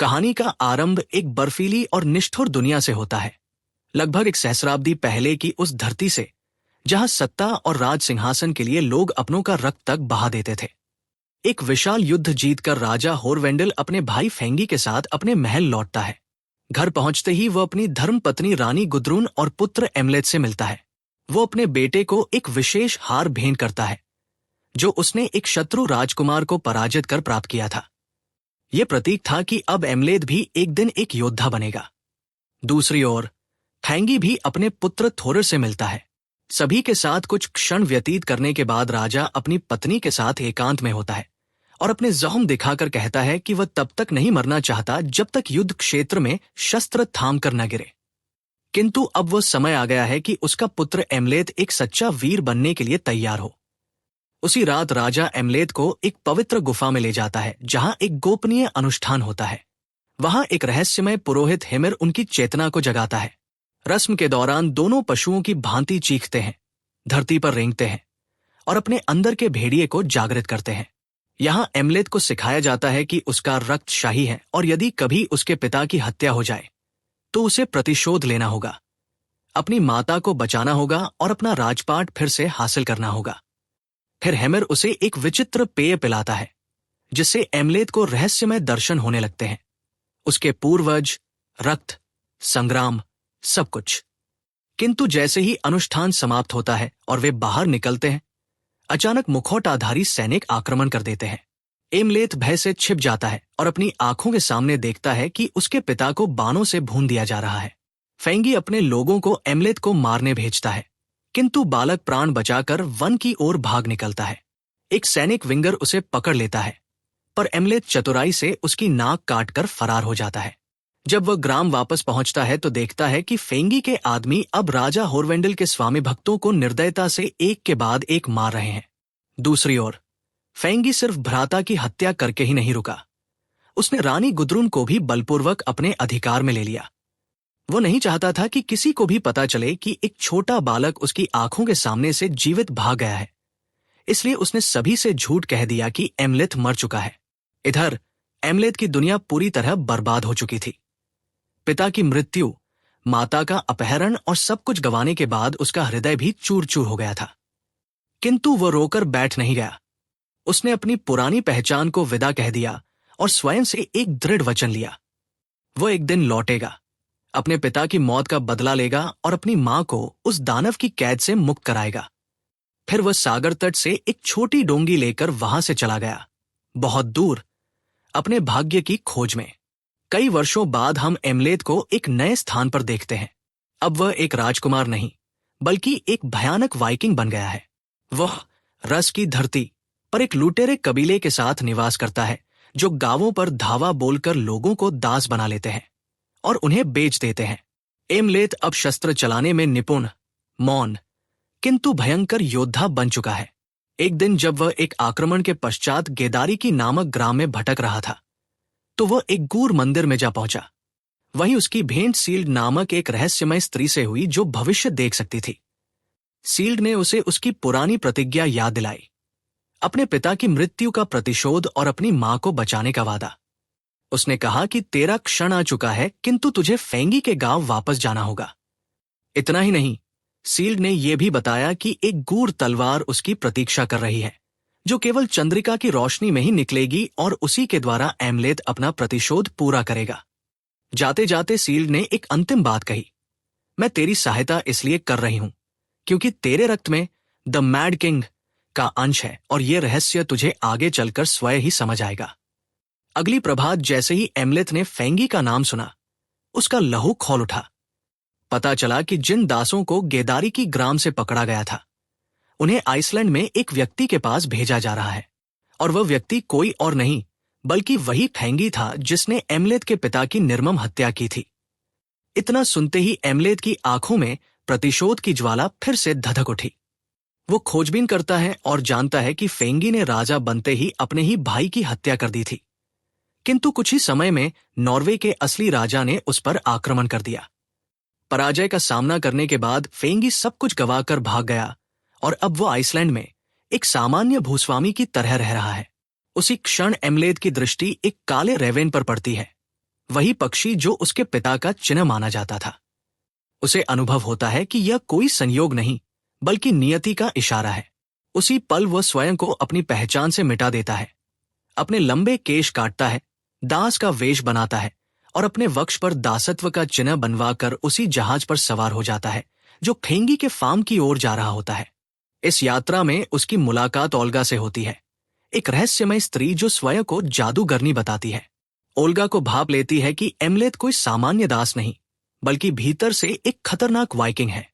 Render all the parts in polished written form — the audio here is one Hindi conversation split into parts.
कहानी का आरंभ एक बर्फीली और निष्ठुर दुनिया से होता है, लगभग एक सहस्राब्दी पहले की उस धरती से जहां सत्ता और राज सिंहासन के लिए लोग अपनों का रक्त तक बहा देते थे। एक विशाल युद्ध जीतकर राजा होरवेंडल अपने भाई फेंगी के साथ अपने महल लौटता है। घर पहुंचते ही वो अपनी धर्मपत्नी रानी गुद्रून और पुत्र एमलेथ से मिलता है। वो अपने बेटे को एक विशेष हार भेंट करता है जो उसने एक शत्रु राजकुमार को पराजित कर प्राप्त किया था। यह प्रतीक था कि अब एमलेथ भी एक दिन एक योद्धा बनेगा। दूसरी ओर फेंगी भी अपने पुत्र थोरर से मिलता है। सभी के साथ कुछ क्षण व्यतीत करने के बाद राजा अपनी पत्नी के साथ एकांत में होता है और अपने ज़ोहम दिखाकर कहता है कि वह तब तक नहीं मरना चाहता जब तक युद्ध क्षेत्र में शस्त्र थाम कर न गिरे। किंतु अब वह समय आ गया है कि उसका पुत्र एमलेथ एक सच्चा वीर बनने के लिए तैयार हो। उसी रात राजा एमलेथ को एक पवित्र गुफा में ले जाता है जहां एक गोपनीय अनुष्ठान होता है। वहां एक रहस्यमय पुरोहित हिमिर उनकी चेतना को जगाता है। रस्म के दौरान दोनों पशुओं की भांति चीखते हैं, धरती पर रेंगते हैं और अपने अंदर के भेड़िए को जागृत करते हैं। यहाँ एमलेथ को सिखाया जाता है कि उसका रक्त शाही है और यदि कभी उसके पिता की हत्या हो जाए तो उसे प्रतिशोध लेना होगा, अपनी माता को बचाना होगा और अपना राजपाट फिर से हासिल करना होगा। फिर हेमिर उसे एक विचित्र पेय पिलाता है जिससे एमलेथ को रहस्यमय दर्शन होने लगते हैं। उसके पूर्वज, रक्त, संग्राम, सब कुछ। किंतु जैसे ही अनुष्ठान समाप्त होता है और वे बाहर निकलते हैं, अचानक मुखौटाधारी सैनिक आक्रमण कर देते हैं। एमलेथ भय से छिप जाता है और अपनी आंखों के सामने देखता है कि उसके पिता को बाणों से भून दिया जा रहा है। फेंगी अपने लोगों को एमलेथ को मारने भेजता है, किंतु बालक प्राण बचाकर वन की ओर भाग निकलता है। एक सैनिक विंगर उसे पकड़ लेता है, पर एमलेथ चतुराई से उसकी नाक काटकर फरार हो जाता है। जब वह ग्राम वापस पहुंचता है तो देखता है कि फेंगी के आदमी अब राजा होरवेंडल के स्वामी भक्तों को निर्दयता से एक के बाद एक मार रहे हैं। दूसरी ओर फेंगी सिर्फ भ्राता की हत्या करके ही नहीं रुका, उसने रानी गुद्रून को भी बलपूर्वक अपने अधिकार में ले लिया। वो नहीं चाहता था कि किसी को भी पता चले कि एक छोटा बालक उसकी आंखों के सामने से जीवित भाग गया है। इसलिए उसने सभी से झूठ कह दिया कि एमलेथ मर चुका है। इधर एमलेथ की दुनिया पूरी तरह बर्बाद हो चुकी थी। पिता की मृत्यु, माता का अपहरण और सब कुछ गंवाने के बाद उसका हृदय भी चूर चूर हो गया था। किंतु वो रोकर बैठ नहीं गया। उसने अपनी पुरानी पहचान को विदा कह दिया और स्वयं से एक दृढ़ वचन लिया। वो एक दिन लौटेगा, अपने पिता की मौत का बदला लेगा और अपनी मां को उस दानव की कैद से मुक्त कराएगा। फिर वह सागर तट से एक छोटी डोंगी लेकर वहां से चला गया, बहुत दूर, अपने भाग्य की खोज में। कई वर्षों बाद हम एमलेथ को एक नए स्थान पर देखते हैं। अब वह एक राजकुमार नहीं, बल्कि एक भयानक वाइकिंग बन गया है। वह रस की धरती पर एक लुटेरे कबीले के साथ निवास करता है जो गांवों पर धावा बोलकर लोगों को दास बना लेते हैं और उन्हें बेच देते हैं। एमलेथ अब शस्त्र चलाने में निपुण, मौन, किंतु भयंकर योद्धा बन चुका है। एक दिन जब वह एक आक्रमण के पश्चात गेदारी की नामक ग्राम में भटक रहा था तो वह एक गूढ़ मंदिर में जा पहुंचा। वहीं उसकी भेंट सील्ड नामक एक रहस्यमय स्त्री से हुई जो भविष्य देख सकती थी। सील्ड ने उसे उसकी पुरानी प्रतिज्ञा याद दिलाई, अपने पिता की मृत्यु का प्रतिशोध और अपनी मां को बचाने का वादा। उसने कहा कि तेरा क्षण आ चुका है, किंतु तुझे फेंगी के गांव वापस जाना होगा। इतना ही नहीं, सील्ड ने यह भी बताया कि एक गूढ़ तलवार उसकी प्रतीक्षा कर रही है जो केवल चंद्रिका की रोशनी में ही निकलेगी और उसी के द्वारा एमलेथ अपना प्रतिशोध पूरा करेगा। जाते जाते सील्ड ने एक अंतिम बात कही, मैं तेरी सहायता इसलिए कर रही हूं क्योंकि तेरे रक्त में द मैड किंग का अंश है और यह रहस्य तुझे आगे चलकर स्वयं ही समझ आएगा। अगली प्रभात जैसे ही एमलेथ ने फेंगी का नाम सुना, उसका लहू खौल उठा। पता चला कि जिन दासों को गेदारी की ग्राम से पकड़ा गया था उन्हें आइसलैंड में एक व्यक्ति के पास भेजा जा रहा है, और वह व्यक्ति कोई और नहीं बल्कि वही फेंगी था जिसने एमलेथ के पिता की निर्मम हत्या की थी। इतना सुनते ही एमलेथ की आंखों में प्रतिशोध की ज्वाला फिर से धधक उठी। वो खोजबीन करता है और जानता है कि फेंगी ने राजा बनते ही अपने ही भाई की हत्या कर दी थी, किंतु कुछ ही समय में नॉर्वे के असली राजा ने उस पर आक्रमण कर दिया। पराजय का सामना करने के बाद फेंगी सब कुछ गंवाकर भाग गया और अब वो आइसलैंड में एक सामान्य भूस्वामी की तरह रह रहा है। उसी क्षण एमलेथ की दृष्टि एक काले रेवेन पर पड़ती है वही पक्षी जो उसके पिता का चिन्ह माना जाता था। उसे अनुभव होता है कि यह कोई संयोग नहीं बल्कि नियति का इशारा है। उसी पल वह स्वयं को अपनी पहचान से मिटा देता है, अपने लंबे केश काटता है, दास का वेश बनाता है और अपने वक्ष पर दासत्व का चिन्ह बनवाकर उसी जहाज पर सवार हो जाता है जो खेंगी के फार्म की ओर जा रहा होता है। इस यात्रा में उसकी मुलाकात ओल्गा से होती है, एक रहस्यमय स्त्री जो स्वयं को जादूगरनी बताती है। ओल्गा को भाप लेती है कि एमलेथ कोई सामान्य दास नहीं बल्कि भीतर से एक खतरनाक वाइकिंग है,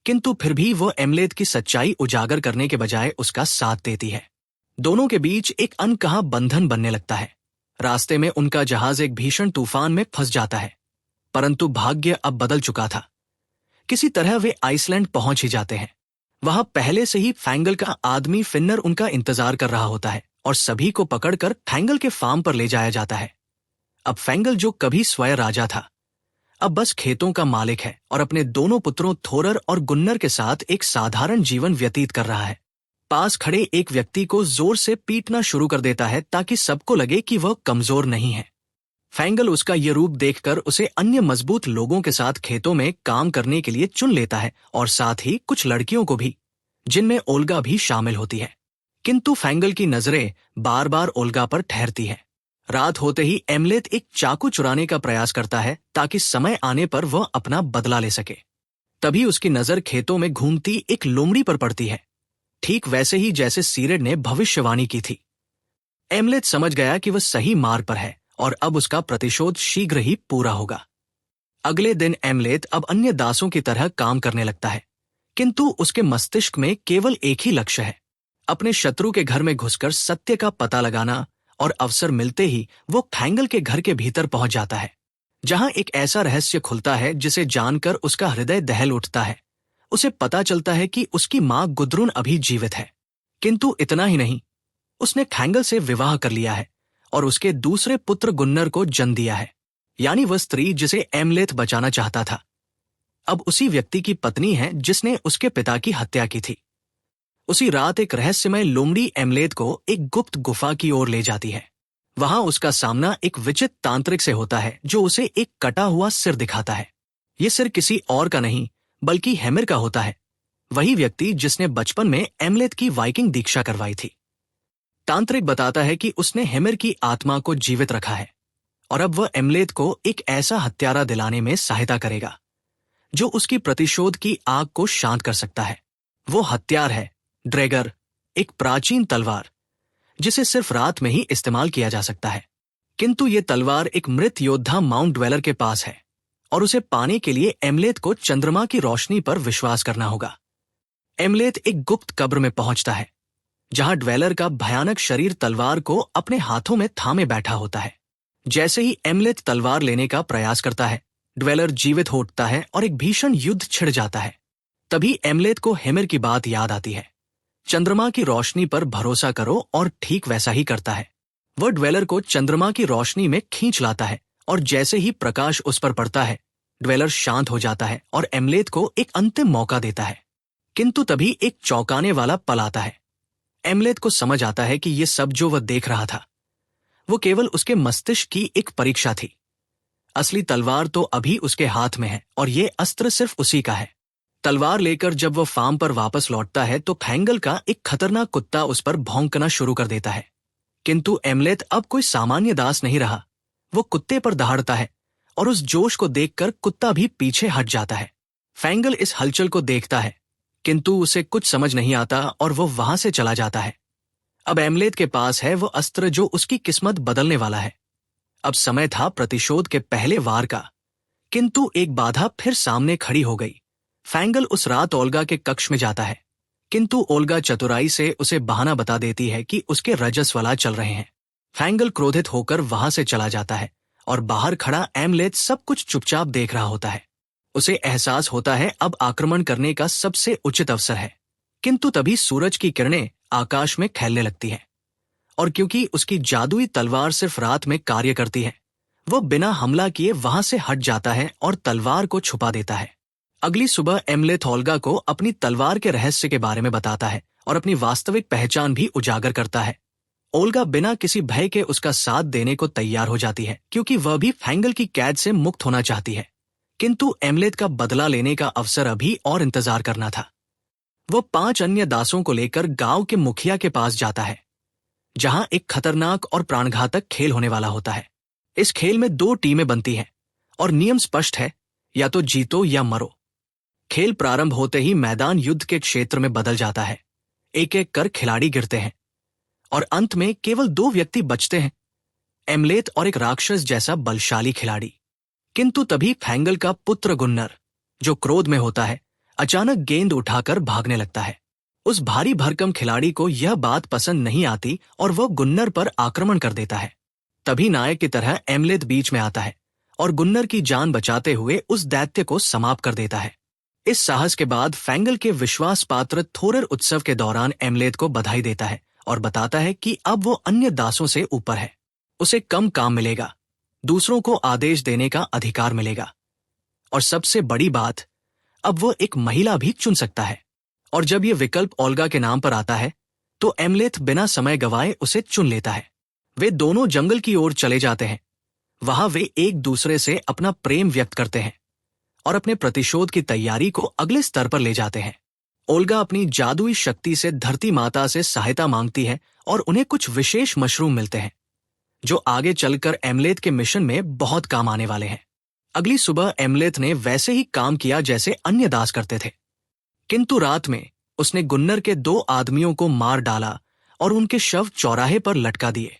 किंतु फिर भी वह एमलेथ की सच्चाई उजागर करने के बजाय उसका साथ देती है। दोनों के बीच एक अनकहा बंधन बनने लगता है। रास्ते में उनका जहाज एक भीषण तूफान में फंस जाता है, परंतु भाग्य अब बदल चुका था। किसी तरह वे आइसलैंड पहुंच ही जाते हैं। वहां पहले से ही फैंगल का आदमी फिन्नर उनका इंतजार कर रहा होता है और सभी को पकड़कर फैंगल के फार्म पर ले जाया जाता है। अब फैंगल जो कभी स्वयं राजा था, अब बस खेतों का मालिक है और अपने दोनों पुत्रों थोरर और गुन्नर के साथ एक साधारण जीवन व्यतीत कर रहा है। पास खड़े एक व्यक्ति को जोर से पीटना शुरू कर देता है ताकि सबको लगे कि वह कमजोर नहीं है। फैंगल उसका ये रूप देखकर उसे अन्य मजबूत लोगों के साथ खेतों में काम करने के लिए चुन लेता है और साथ ही कुछ लड़कियों को भी, जिनमें ओल्गा भी शामिल होती है। किंतु फैंगल की नजरें बार बार ओल्गा पर ठहरती है। रात होते ही एमलेथ एक चाकू चुराने का प्रयास करता है ताकि समय आने पर वह अपना बदला ले सके। तभी उसकी नजर खेतों में घूमती एक लोमड़ी पर पड़ती है, ठीक वैसे ही जैसे सीरेड ने भविष्यवाणी की थी। एमलेथ समझ गया कि वह सही मार्ग पर है और अब उसका प्रतिशोध शीघ्र ही पूरा होगा। अगले दिन एमलेथ अब अन्य दासों की तरह काम करने लगता है, किंतु उसके मस्तिष्क में केवल एक ही लक्ष्य है, अपने शत्रु के घर में घुसकर सत्य का पता लगाना। और अवसर मिलते ही वो फैंगल के घर के भीतर पहुंच जाता है, जहां एक ऐसा रहस्य खुलता है जिसे जानकर उसका हृदय दहल उठता है। उसे पता चलता है कि उसकी मां गुद्रुन अभी जीवित है, किंतु इतना ही नहीं, उसने फैंगल से विवाह कर लिया है और उसके दूसरे पुत्र गुन्नर को जन्म दिया है। यानी वह स्त्री जिसे एमलेथ बचाना चाहता था अब उसी व्यक्ति की पत्नी है जिसने उसके पिता की हत्या की थी। उसी रात एक रहस्यमय लोमड़ी एमलेथ को एक गुप्त गुफा की ओर ले जाती है। वहां उसका सामना एक विचित्र तांत्रिक से होता है जो उसे एक कटा हुआ सिर दिखाता है। ये सिर किसी और का नहीं बल्कि हेमिर का होता है, वही व्यक्ति जिसने बचपन में एमलेथ की वाइकिंग दीक्षा करवाई थी। तांत्रिक बताता है कि उसने हेमिर की आत्मा को जीवित रखा है और अब वह एमलेथ को एक ऐसा हत्यारा दिलाने में सहायता करेगा जो उसकी प्रतिशोध की आग को शांत कर सकता है। वो हथियार है ड्रैगर, एक प्राचीन तलवार जिसे सिर्फ रात में ही इस्तेमाल किया जा सकता है। किंतु ये तलवार एक मृत योद्धा माउंट ड्वेलर के पास है और उसे पाने के लिए एमलेथ को चंद्रमा की रोशनी पर विश्वास करना होगा। एमलेथ एक गुप्त कब्र में पहुंचता है जहां ड्वेलर का भयानक शरीर तलवार को अपने हाथों में थामे बैठा होता है। जैसे ही एमलेथ तलवार लेने का प्रयास करता है, ड्वेलर जीवित हो उठता है और एक भीषण युद्ध छिड़ जाता है। तभी एमलेथ को हेमिर की बात याद आती है, चंद्रमा की रोशनी पर भरोसा करो, और ठीक वैसा ही करता है। वह ड्वेलर को चंद्रमा की रोशनी में खींच लाता है और जैसे ही प्रकाश उस पर पड़ता है, ड्वेलर शांत हो जाता है और एमलेथ को एक अंतिम मौका देता है। किंतु तभी एक चौंकाने वाला पल आता है। एमलेथ को समझ आता है कि ये सब जो वह देख रहा था वो केवल उसके मस्तिष्क की एक परीक्षा थी। असली तलवार तो अभी उसके हाथ में है और ये अस्त्र सिर्फ उसी का है। तलवार लेकर जब वह फार्म पर वापस लौटता है तो फैंगल का एक खतरनाक कुत्ता उस पर भौंकना शुरू कर देता है। किंतु एमलेथ अब कोई सामान्य दास नहीं रहा। वो कुत्ते पर दहाड़ता है और उस जोश को देखकर कुत्ता भी पीछे हट जाता है। फैंगल इस हलचल को देखता है, किंतु उसे कुछ समझ नहीं आता और वो वहां से चला जाता है। अब एमलेथ के पास है वो अस्त्र जो उसकी किस्मत बदलने वाला है। अब समय था प्रतिशोध के पहले वार का। किंतु एक बाधा फिर सामने खड़ी हो गई। फैंगल उस रात ओल्गा के कक्ष में जाता है, किंतु ओल्गा चतुराई से उसे बहाना बता देती है कि उसके रजस्वला चल रहे हैं। फैंगल क्रोधित होकर वहां से चला जाता है और बाहर खड़ा एमलेथ सब कुछ चुपचाप देख रहा होता है। उसे एहसास होता है अब आक्रमण करने का सबसे उचित अवसर है। किंतु तभी सूरज की किरणें आकाश में फैलने लगती हैं और क्योंकि उसकी जादुई तलवार सिर्फ रात में कार्य करती है, वह बिना हमला किए वहां से हट जाता है और तलवार को छुपा देता है। अगली सुबह एमलेथ ओल्गा को अपनी तलवार के रहस्य के बारे में बताता है और अपनी वास्तविक पहचान भी उजागर करता है। ओल्गा बिना किसी भय के उसका साथ देने को तैयार हो जाती है, क्योंकि वह भी फैंगल की कैद से मुक्त होना चाहती है। किंतु एमलेथ का बदला लेने का अवसर अभी और इंतजार करना था। वो 5 अन्य दासों को लेकर गांव के मुखिया के पास जाता है, जहां एक खतरनाक और प्राणघातक खेल होने वाला होता है। इस खेल में 2 टीमें बनती हैं और नियम स्पष्ट है, या तो जीतो या मरो। खेल प्रारंभ होते ही मैदान युद्ध के क्षेत्र में बदल जाता है। एक एक कर खिलाड़ी गिरते हैं और अंत में केवल 2 व्यक्ति बचते हैं, एमलेथ और एक राक्षस जैसा बलशाली खिलाड़ी। किंतु तभी फैंगल का पुत्र गुन्नर, जो क्रोध में होता है, अचानक गेंद उठाकर भागने लगता है। उस भारी भरकम खिलाड़ी को यह बात पसंद नहीं आती और वह गुन्नर पर आक्रमण कर देता है। तभी नायक की तरह एमलेथ बीच में आता है और गुन्नर की जान बचाते हुए उस दैत्य को समाप्त कर देता है। इस साहस के बाद फैंगल के विश्वास पात्र थोरर उत्सव के दौरान एमलेथ को बधाई देता है और बताता है कि अब वो अन्य दासों से ऊपर है। उसे कम काम मिलेगा, दूसरों को आदेश देने का अधिकार मिलेगा, और सबसे बड़ी बात, अब वो एक महिला भी चुन सकता है। और जब ये विकल्प ओल्गा के नाम पर आता है, तो एमलेथ बिना समय गवाए उसे चुन लेता है। वे दोनों जंगल की ओर चले जाते हैं। वहां वे एक दूसरे से अपना प्रेम व्यक्त करते हैं और अपने प्रतिशोध की तैयारी को अगले स्तर पर ले जाते हैं। ओल्गा अपनी जादुई शक्ति से धरती माता से सहायता मांगती है और उन्हें कुछ विशेष मशरूम मिलते हैं, जो आगे चलकर एमलेथ के मिशन में बहुत काम आने वाले हैं। अगली सुबह एमलेथ ने वैसे ही काम किया जैसे अन्य दास करते थे, किंतु रात में उसने गुन्नर के 2 आदमियों को मार डाला और उनके शव चौराहे पर लटका दिए।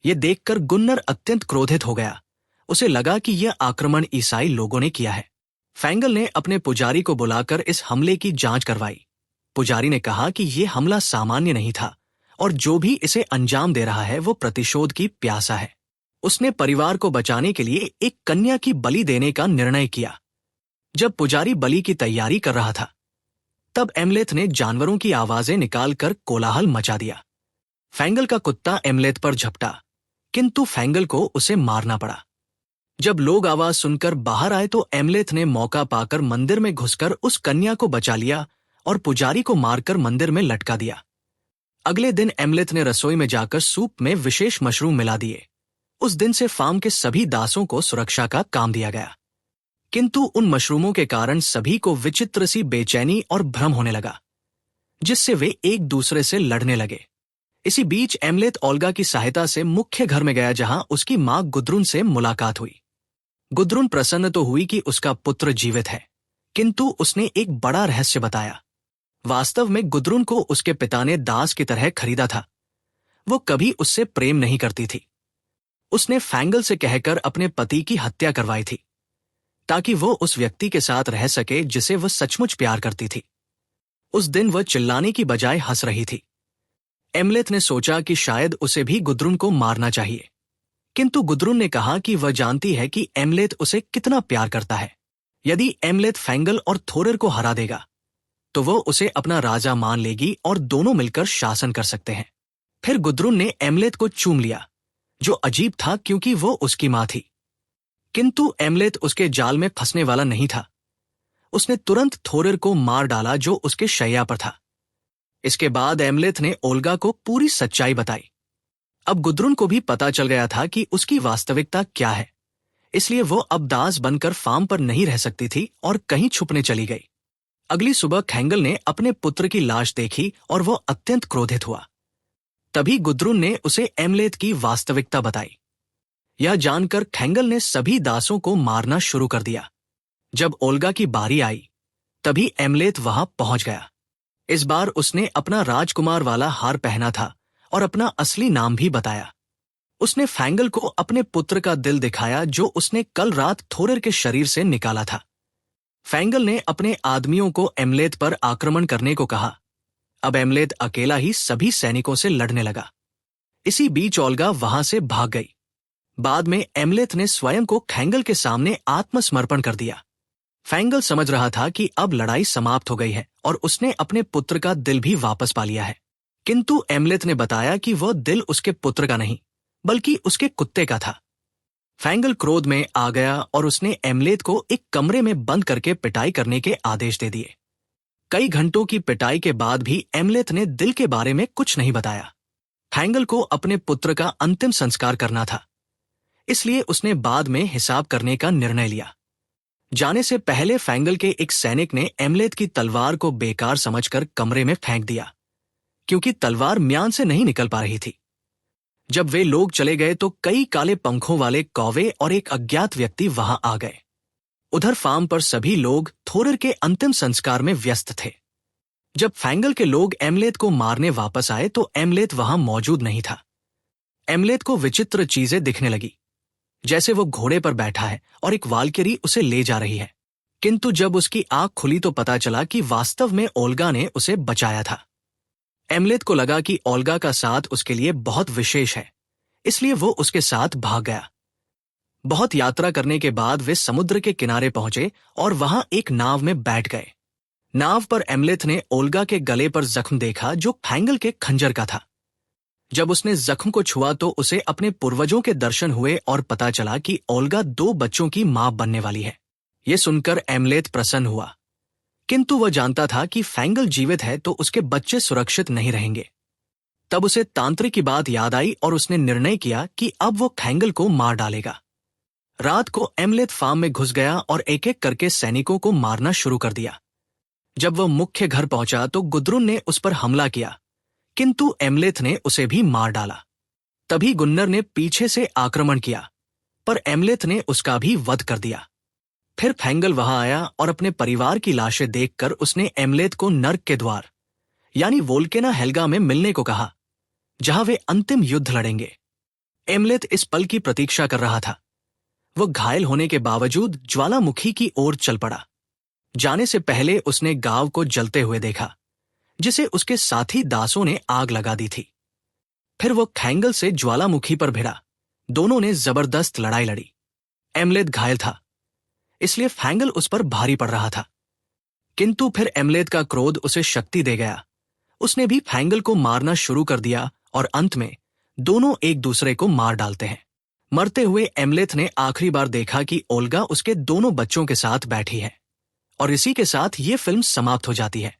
ये देखकर गुन्नर अत्यंत क्रोधित हो गया। उसे लगा कि यह आक्रमण ईसाई लोगों ने किया है। फैंगल ने अपने पुजारी को बुलाकर इस हमले की जांच करवाई। पुजारी ने कहा कि यह हमला सामान्य नहीं था और जो भी इसे अंजाम दे रहा है वो प्रतिशोध की प्यासा है। उसने परिवार को बचाने के लिए एक कन्या की बलि देने का निर्णय किया। जब पुजारी बलि की तैयारी कर रहा था, तब एमलेथ ने जानवरों की आवाजें निकालकर कोलाहल मचा दिया। फैंगल का कुत्ता एमलेथ पर झपटा, किंतु फैंगल को उसे मारना पड़ा। जब लोग आवाज सुनकर बाहर आए तो एमलेथ ने मौका पाकर मंदिर में घुसकर उस कन्या को बचा लिया और पुजारी को मारकर मंदिर में लटका दिया। अगले दिन एमलेथ ने रसोई में जाकर सूप में विशेष मशरूम मिला दिए। उस दिन से फार्म के सभी दासों को सुरक्षा का काम दिया गया, किंतु उन मशरूमों के कारण सभी को विचित्र सी बेचैनी और भ्रम होने लगा, जिससे वे एक दूसरे से लड़ने लगे। इसी बीच एमलेथ ओल्गा की सहायता से मुख्य घर में गया, जहां उसकी मां गुद्रुन से मुलाकात हुई। गुद्रुन प्रसन्न तो हुई कि उसका पुत्र जीवित है, किंतु उसने एक बड़ा रहस्य बताया। वास्तव में गुद्रुन को उसके पिता ने दास की तरह खरीदा था। वो कभी उससे प्रेम नहीं करती थी। उसने फैंगल से कहकर अपने पति की हत्या करवाई थी, ताकि वो उस व्यक्ति के साथ रह सके जिसे वह सचमुच प्यार करती थी। उस दिन वह चिल्लाने की बजाय हंस रही थी। एमलेथ ने सोचा कि शायद उसे भी गुद्रुन को मारना चाहिए, किंतु गुद्रुन ने कहा कि वह जानती है कि एमलेथ उसे कितना प्यार करता है। यदि एमलेथ फैंगल और थोरर को हरा देगा, तो वो उसे अपना राजा मान लेगी और दोनों मिलकर शासन कर सकते हैं। फिर गुद्रुन ने एमलेथ को चूम लिया, जो अजीब था क्योंकि वो उसकी मां थी। किंतु एमलेथ उसके जाल में फंसने वाला नहीं था। उसने तुरंत थोरर को मार डाला, जो उसके शैया पर था। इसके बाद एमलेथ ने ओल्गा को पूरी सच्चाई बताई। अब गुद्रुन को भी पता चल गया था कि उसकी वास्तविकता क्या है, इसलिए वो अब दास बनकर फार्म पर नहीं रह सकती थी और कहीं छुपने चली गई। अगली सुबह फैंगल ने अपने पुत्र की लाश देखी और वो अत्यंत क्रोधित हुआ। तभी गुद्रुन ने उसे एमलेथ की वास्तविकता बताई। यह जानकर फैंगल ने सभी दासों को मारना शुरू कर दिया। जब ओल्गा की बारी आई, तभी एमलेथ वहां पहुंच गया। इस बार उसने अपना राजकुमार वाला हार पहना था और अपना असली नाम भी बताया। उसने फैंगल को अपने पुत्र का दिल दिखाया, जो उसने कल रात थोरर के शरीर से निकाला था। फैंगल ने अपने आदमियों को एमलेथ पर आक्रमण करने को कहा। अब एमलेथ अकेला ही सभी सैनिकों से लड़ने लगा। इसी बीच ओल्गा वहां से भाग गई। बाद में एमलेथ ने स्वयं को फैंगल के सामने आत्मसमर्पण कर दिया। फैंगल समझ रहा था कि अब लड़ाई समाप्त हो गई है और उसने अपने पुत्र का दिल भी वापस पा लिया है, किंतु एमलेथ ने बताया कि वह दिल उसके पुत्र का नहीं, बल्कि उसके कुत्ते का था। फैंगल क्रोध में आ गया और उसने एमलेथ को एक कमरे में बंद करके पिटाई करने के आदेश दे दिए। कई घंटों की पिटाई के बाद भी एमलेथ ने दिल के बारे में कुछ नहीं बताया। फैंगल को अपने पुत्र का अंतिम संस्कार करना था, इसलिए उसने बाद में हिसाब करने का निर्णय लिया। जाने से पहले फैंगल के एक सैनिक ने एमलेथ की तलवार को बेकार समझकर कमरे में फेंक दिया, क्योंकि तलवार म्यान से नहीं निकल पा रही थी। जब वे लोग चले गए तो कई काले पंखों वाले कौवे और एक अज्ञात व्यक्ति वहां आ गए। उधर फार्म पर सभी लोग थोरिर के अंतिम संस्कार में व्यस्त थे। जब फैंगल के लोग एमलेथ को मारने वापस आए तो एमलेथ वहां मौजूद नहीं था। एमलेथ को विचित्र चीजें दिखने लगी, जैसे वो घोड़े पर बैठा है और एक वाल्किरी उसे ले जा रही है। किंतु जब उसकी आंख खुली तो पता चला कि वास्तव में ओल्गा ने उसे बचाया था। एमलेथ को लगा कि ओल्गा का साथ उसके लिए बहुत विशेष है, इसलिए वो उसके साथ भाग गया। बहुत यात्रा करने के बाद वे समुद्र के किनारे पहुंचे और वहां एक नाव में बैठ गए। नाव पर एमलेथ ने ओल्गा के गले पर जख्म देखा जो फैंगल के खंजर का था। जब उसने जख्म को छुआ तो उसे अपने पूर्वजों के दर्शन हुए और पता चला कि ओल्गा 2 बच्चों की मां बनने वाली है। ये सुनकर एमलेथ प्रसन्न हुआ, किंतु वह जानता था कि फैंगल जीवित है तो उसके बच्चे सुरक्षित नहीं रहेंगे। तब उसे तांत्रिक की बात याद आई और उसने निर्णय किया कि अब वो फैंगल को मार डालेगा। रात को एमलेथ फार्म में घुस गया और एक एक करके सैनिकों को मारना शुरू कर दिया। जब वह मुख्य घर पहुंचा तो गुद्रुन ने उस पर हमला किया, किंतु एमलेथ ने उसे भी मार डाला। तभी गुन्नर ने पीछे से आक्रमण किया, पर एमलेथ ने उसका भी वध कर दिया। फिर फैंगल वहां आया और अपने परिवार की लाशें देखकर उसने एमलेथ को नर्क के द्वार यानी वोल्केना हेल्गा में मिलने को कहा, जहां वे अंतिम युद्ध लड़ेंगे। एमलेथ इस पल की प्रतीक्षा कर रहा था। वो घायल होने के बावजूद ज्वालामुखी की ओर चल पड़ा। जाने से पहले उसने गांव को जलते हुए देखा, जिसे उसके साथी दासों ने आग लगा दी थी। फिर वो फैंगल से ज्वालामुखी पर भिड़ा। दोनों ने जबरदस्त लड़ाई लड़ी। एमलेथ घायल था, इसलिए फैंगल उस पर भारी पड़ रहा था। किंतु फिर एमलेथ का क्रोध उसे शक्ति दे गया। उसने भी फैंगल को मारना शुरू कर दिया और अंत में दोनों एक दूसरे को मार डालते हैं। मरते हुए एमलेथ ने आखिरी बार देखा कि ओल्गा उसके दोनों बच्चों के साथ बैठी है। और इसी के साथ ये फिल्म समाप्त हो जाती है।